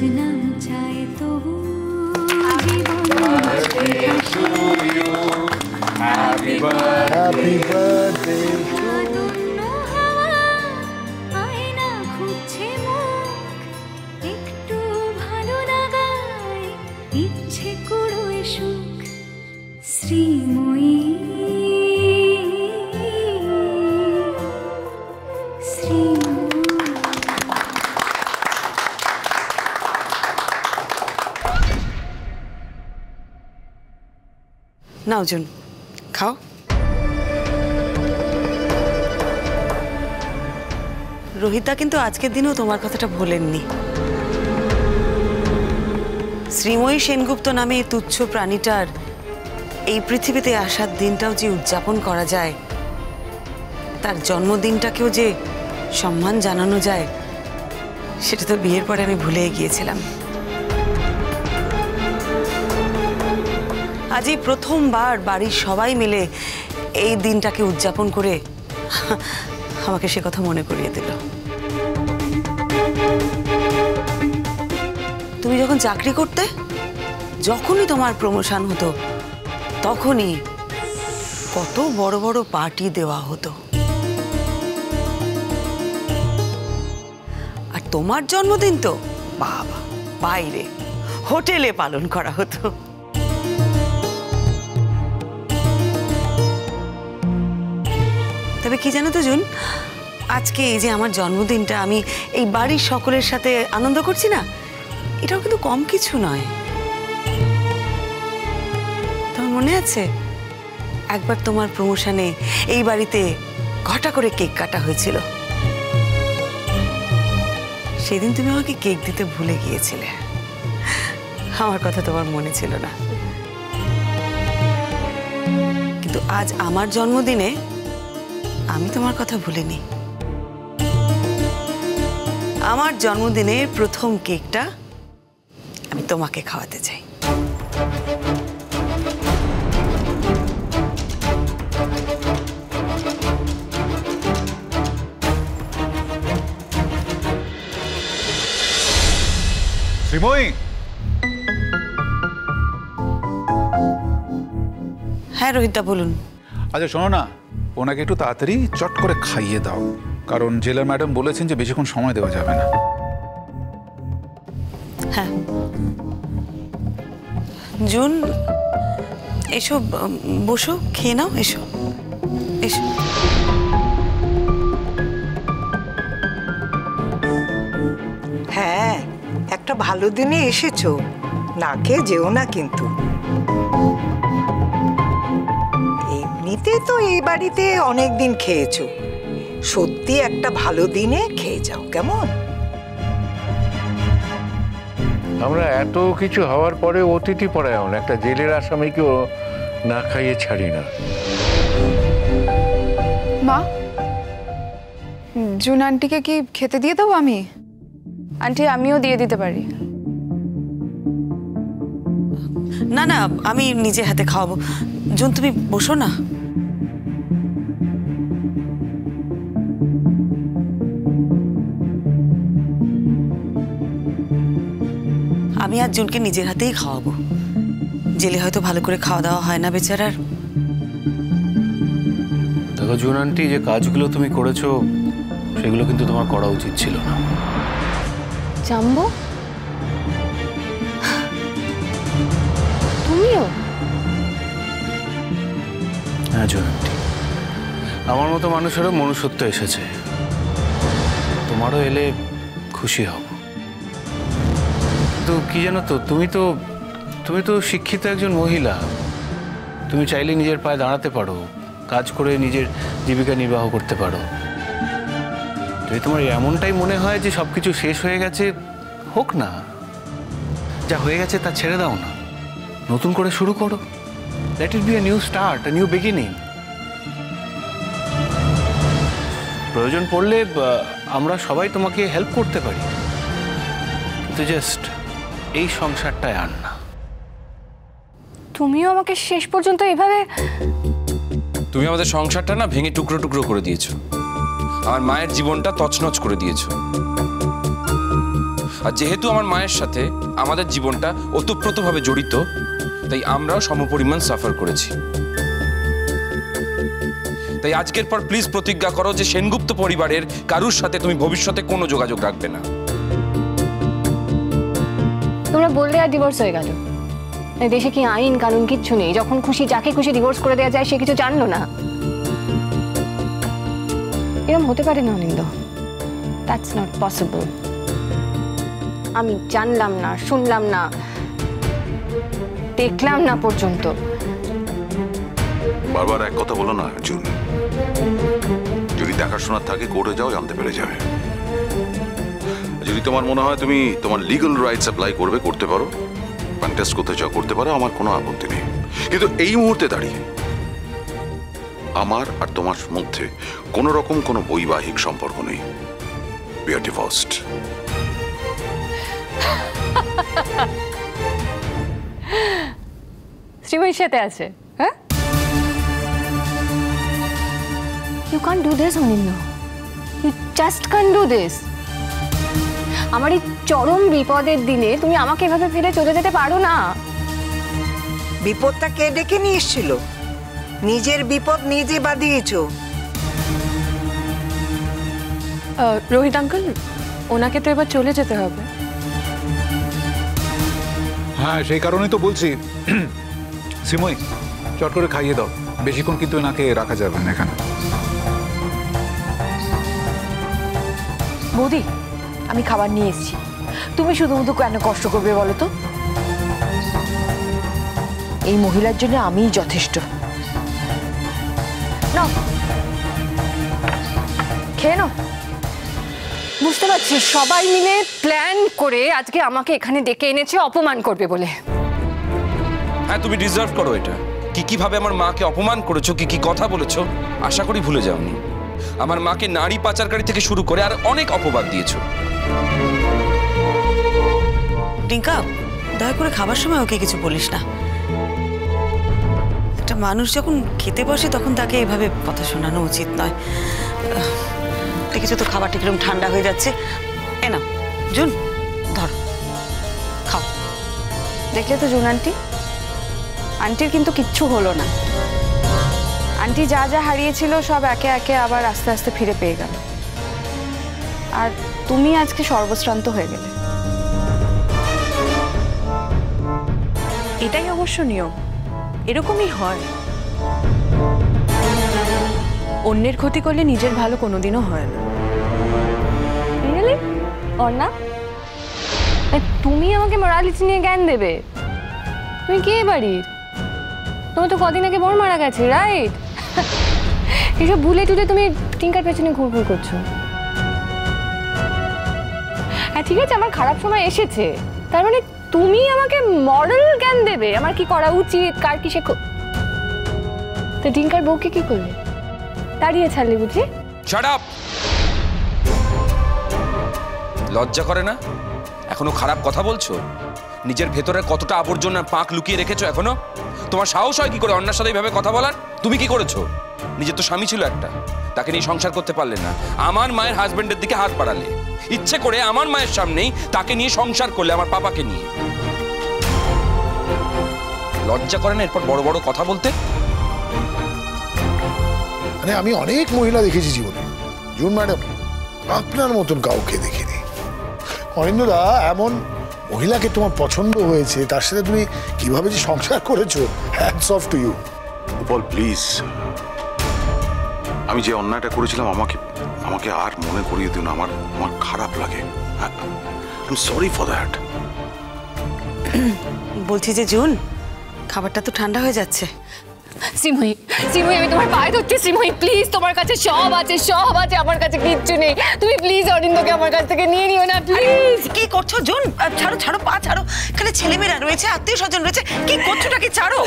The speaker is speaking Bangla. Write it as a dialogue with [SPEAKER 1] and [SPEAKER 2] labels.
[SPEAKER 1] বুঝলাম চাই তবু
[SPEAKER 2] Happy birthday
[SPEAKER 1] আয়না খুঁজছে মুখ একটু ভালো লাগায় ইচ্ছে করো সুখ শ্রীময়ী
[SPEAKER 3] নাও জুন খাও। রোহিতা কিন্তু আজকের দিনেও তোমার কথাটা ভোলেননি। শ্রীময়ী সেনগুপ্ত নামে এই তুচ্ছ প্রাণীটার এই পৃথিবীতে আসার দিনটাও যে উদযাপন করা যায়, তার জন্মদিনটাকেও যে সম্মান জানানো যায়, সেটা তো বিয়ের পরে আমি ভুলে গিয়েছিলাম। আজ এই প্রথমবার বাড়ির সবাই মিলে এই দিনটাকে উদযাপন করে আমাকে সে কথা মনে করিয়ে দিল। তুমি যখন চাকরি করতে, যখনই তোমার প্রমোশন হতো, তখনই কত বড় বড় পার্টি দেওয়া হতো। আর তোমার জন্মদিন তো বাবা বাইরে হোটেলে পালন করা হতো। তবে কি জানো তো জুন, আজকে এই যে আমার জন্মদিনটা আমি এই বাড়ির সকলের সাথে আনন্দ করছি না, এটাও কিন্তু কম কিছু নয়। তোমার মনে আছে একবার তোমার প্রমোশনে এই বাড়িতে ঘটা করে কেক কাটা হয়েছিল? সেদিন তুমি আমাকে কেক দিতে ভুলে গিয়েছিলে, আমার কথা তোমার মনে ছিল না। কিন্তু আজ আমার জন্মদিনে আমি তোমার কথা ভুলিনি। আমার জন্মদিনের প্রথম কেকটা আমি তোমাকে খাওয়াতে চাই।
[SPEAKER 2] শ্রীময়ী,
[SPEAKER 3] হ্যাঁ রোহিতদা বলুন।
[SPEAKER 2] আচ্ছা শোনো না, ওনাকে একটু তাড়াতাড়ি চট করে খাইয়ে দাও, কারণ জেলার ম্যাডাম বলেছেন যে বেশিক্ষণ সময় দেওয়া যাবে না।
[SPEAKER 3] হ্যাঁ জুন, এসো বসো, খেয়ে নাও, এসো এসো।
[SPEAKER 4] হ্যাঁ, একটা ভালো দিনে এসেছো, না খেয়ে যেও না কিন্তু। এমনিতে তো এই বাড়িতে অনেক দিন খেয়েছো, সত্যি একটা ভালো দিনে খেয়ে যাও, কেমন?
[SPEAKER 5] আমরা এত কিছু হওয়ার পরে অতিথি পরায়ণ একটা জেলের আসামিকেও না খাইয়ে ছাড়ি না।
[SPEAKER 6] মা, জুন আন্টিকে কি খেতে দিয়ে দেবো আমি? আন্টি আমিও দিয়ে দিতে পারি।
[SPEAKER 3] না না, আমি নিজে হাতে খাওয়াবো। জুন তুমি বসো না। আমি আজ জুনকে নিজের হাতেই খাওয়াবো। জেলে হয়তো ভালো করে খাওয়া দাওয়া হয় না বেচারার।
[SPEAKER 7] দেখো জুন আন্টি, যে কাজগুলো তুমি করেছো সেগুলো কিন্তু তোমার করা উচিত ছিল না।
[SPEAKER 6] জাম্বো, তুমিও?
[SPEAKER 7] হ্যাঁ জুন আন্টি, আমার মতো মানুষেরও মনুষ্যত্ব এসেছে, তোমারও এলে খুশি হব। কিন্তু কি জানো তো, তুমি তো শিক্ষিত একজন মহিলা, তুমি চাইলে নিজের পায়ে দাঁড়াতে পারো, কাজ করে নিজের জীবিকা নির্বাহ করতে পারো। যদি তোমার এমনটাই মনে হয় যে সবকিছু শেষ হয়ে গেছে, হোক না, যা হয়ে গেছে তা ছেড়ে দাও না, নতুন করে শুরু করো। Let it be a new start, a new beginning. প্রয়োজন পড়লে আমরা সবাই তোমাকে হেল্প করতে পারি, কিন্তু জাস্ট এই সংসারটায় আর না।
[SPEAKER 6] তুমিও আমাকে শেষ পর্যন্ত এভাবে...
[SPEAKER 8] তুমি আমাদের সংসারটা না ভেঙে টুকরো টুকরো করে দিয়েছো, আমার মায়ের জীবনটা তছনছ করে দিয়েছো। আর যেহেতু আমার মায়ের সাথে আমাদের জীবনটা ওতপ্রোতভাবে জড়িত, তাই আমরাও সমপরিমাণ সাফার করেছি। তাই আজকের পর প্লিজ প্রতিজ্ঞা করো যে সেনগুপ্ত পরিবারের কারুর সাথে তুমি ভবিষ্যতে কোনো যোগাযোগ রাখবে না।
[SPEAKER 9] তোমরা বললে আর ডিভোর্স হয়ে গেল? দেশে কি আইন কানুন কিচ্ছু নেই? যখন খুশি যাকে খুশি ডিভোর্স করে দেওয়া যায়, সে কিছু জানলো না? এরকম হতে পারে না অনিন্দ, দ্যাটস নট পসিবল। আমি জানলাম না, শুনলাম না, দেখলাম না পর্যন্ত।
[SPEAKER 10] বারবার এক কথা বলো না জুন, যদি দেখাশোনার থাকে কোর্টে যাও, জানতে পেরে যাবে। যদি তোমার মনে হয় তুমি তোমার লিগ্যাল রাইটস অ্যাপ্লাই করবে, করতে পারো। কন্টেস্ট করতে চাও, করতে পারো, আমার কোনো আপত্তি নেই। কিন্তু এই মুহূর্তে দাঁড়িয়ে আমার আর তোমার মধ্যে কোনো রকম কোনো বৈবাহিক সম্পর্ক নেই। We are divorced.
[SPEAKER 9] শ্রীময়ীর সাথে আছে? হ্যাঁ, you can do this Anindya, you just can do this. আমার এই চরম বিপদের দিনে তুমি আমাকে এভাবে ফেলে চলে যেতে পারো না।
[SPEAKER 4] বিপদটা কে ডেকে নিয়ে এসেছিল? নিজের বিপদ নিজে বাঁধিয়েছ।
[SPEAKER 6] রোহিত আঙ্কেল, ওনাকে তো এবার চলে যেতে হবে।
[SPEAKER 2] হ্যাঁ, সেই কারণেই তো বলছি শ্রীময়ী চট করে খাইয়ে দাও। বেশিক্ষণ কিন্তু এনাকে রাখা যাবে না এখানে।
[SPEAKER 11] বৌদি, আমি খাবার নিয়ে এসেছি, তুমি শুধু কেন কষ্ট করবে বলো তো? এই মহিলার জন্য আমিই যথেষ্ট। নাও, খেয়ে নাও।
[SPEAKER 9] বুঝতে পারছি সবাই মিলে প্ল্যান করে আজকে আমাকে এখানে ডেকে এনেছে অপমান করবে বলে।
[SPEAKER 8] হ্যাঁ, তুমি ডিজার্ভ করো এটা। কিভাবে আমার মাকে অপমান করেছো, কি কথা বলেছো, আশা করি ভুলে যাওনি। আমার মাকে নারী পাচারকারী থেকে শুরু করে আর অনেক অপবাদ দিয়েছো।
[SPEAKER 3] টিঙ্কা, দয়া করে খাবার সময় ওকে কিছু বলিস না। একটা মানুষ যখন খেতে বসে তখন তাকে এভাবে কথা শোনানো উচিত নয়। দেখেছো তো খাবারটা কিরকম ঠান্ডা হয়ে যাচ্ছে। এ না জুন, ধরো খাও।
[SPEAKER 6] দেখলে তো জুন আন্টি, আন্টির কিন্তু কিচ্ছু হলো না। আন্টি যা যা হারিয়েছিল সব একে একে আবার আস্তে আস্তে ফিরে পেয়ে গেল। আর তুমি আজকে সর্বশ্রান্ত হয়ে গেলে। এটাই অবশ্য নিয়ম, এরকমই হয়। অন্যের ক্ষতি করলে নিজের ভালো কোনোদিনও হয় না।
[SPEAKER 9] অর্ণা, তুমি আমাকে মোরালিটি নিয়ে জ্ঞান দেবে? তুমি কে বাড়ির? তোমার তো কদিন আগে বর মারা গেছে, রাইট? এসব ভুলে টুলে তুমি টিঙ্কার পেছনে ঘুরঘুর করছো। হ্যাঁ ঠিক আছে, আমার খারাপ সময় এসেছে, তার মানে তুমি আমাকে মরাল জ্ঞান দেবে আমার কি করা উচিত, কার কি শেখো। তো টিঙ্কার বউকে কি করলে? তাড়িয়ে ছাড়লে বুঝি?
[SPEAKER 8] Shut up! লজ্জা করে না? এখনো খারাপ কথা বলছো? নিজের ভেতরে কতটা আবর্জনা পাক লুকিয়ে রেখেছো এখনো? তোমার সাহস হয় কি করে অন্যার সাথে এইভাবে কথা বলার? তুমি কি করেছো? নিজের তো স্বামী ছিল একটা, তাকে নিয়ে সংসার করতে পারলে না। আমার মায়ের হাজবেন্ডের দিকে হাত বাড়ালে, ইচ্ছে করে আমার মায়ের সামনেই তাকে নিয়ে সংসার করলে, আমার পাপাকে নিয়ে। লজ্জা করে না এরপর বড় বড় কথা বলতে?
[SPEAKER 12] মানে আমি অনেক মহিলা দেখেছি জীবনে, জুন ম্যাডাম আপনার মতন কাউকে দেখিনি। অরিন্দদা, এমন মহিলাকে তোমার পছন্দ হয়েছে, তার সাথে তুমি কিভাবে যে সংসার করেছো, hats off to you.
[SPEAKER 10] Gopal please, আমি যে অন্যায়টা করেছিলাম আমাকে আর মনে করিয়ে দিন। আমার খারাপ লাগে। I am sorry for that.
[SPEAKER 3] বলছি যে জুন, খাবারটা তো ঠান্ডা হয়ে যাচ্ছে।
[SPEAKER 9] শ্রীময়ী, শ্রীময়ী, আমি তোমার পায়ে ধরছি। শ্রীময়ী প্লিজ, তোমার কাছে সব আছে, সব আছে, আমার কাছে কিচ্ছু নেই। তুমি প্লিজ অরিন্দকে আমার কাছ থেকে নিয়ে নিও না প্লিজ।
[SPEAKER 3] কি করছো জুন? ছাড়ো ছাড়ো, পা ছাড়ো। এখানে ছেলেমেয়েরা রয়েছে, আত্মীয় স্বজন রয়েছে, কি করছোটা কি? ছাড়ো।